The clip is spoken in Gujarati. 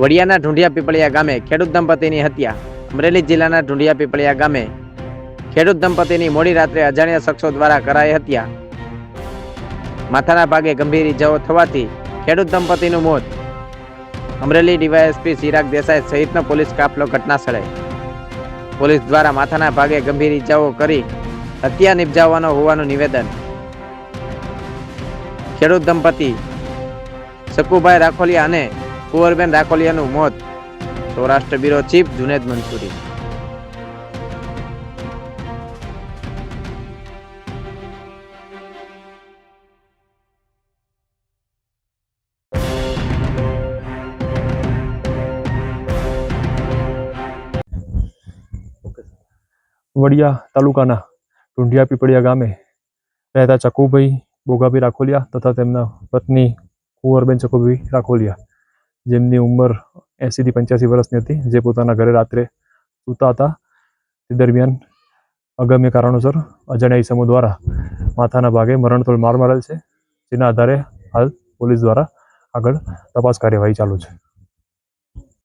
વડિયાના ઢુંઢિયા પીપળિયા ગામે ખેડૂત દંપતીની હત્યા. અમરેલી જિલ્લાના ઢુંઢિયા પીપળિયા ગામે ખેડૂત દંપતીની મોડી રાત્રે અજાણ્યા શખ્સો દ્વારા કરાઈ હત્યા. માથાના ભાગે ગંભીર ઇજાઓ થવાથી ખેડૂત દંપતીનું મોત. અમરેલી ડીવાયએસપી ચિરાગ દેસાઈ સહિતનો પોલીસ કાફલો ઘટનાસ્થળે. પોલીસ દ્વારા માથાના ભાગે ગંભીર ઇજાઓ કરી હત્યા નિપજાવવાનો હોવાનું નિવેદન. ખેડૂત દંપતી શકુભાઈ રાખોલિયા અને કુંવરબેન રાખોલિયાનું મોત. Saurashtra bureau chief Junaid Mansuri. વડિયા તાલુકાના ઢુંઢિયા પીપળિયા ગામે રહેતા ચકુભાઈ બોગાભાઈ રાખોલિયા તથા તેમના પત્ની કુંવરબેન ચકુભાઈ રાખોલિયા, જેમની ઉંમર 80 થી 85 વર્ષની હતી, જે પોતાના ઘરે રાત્રે સૂતા હતા. તે દરમિયાન અગમ્ય કારણોસર અજાણ્યા ઈસમો દ્વારા માથાના ભાગે મરણતોલ માર મારેલ છે, જેના આધારે હાલ પોલીસ દ્વારા આગળ તપાસ કાર્યવાહી ચાલુ છે.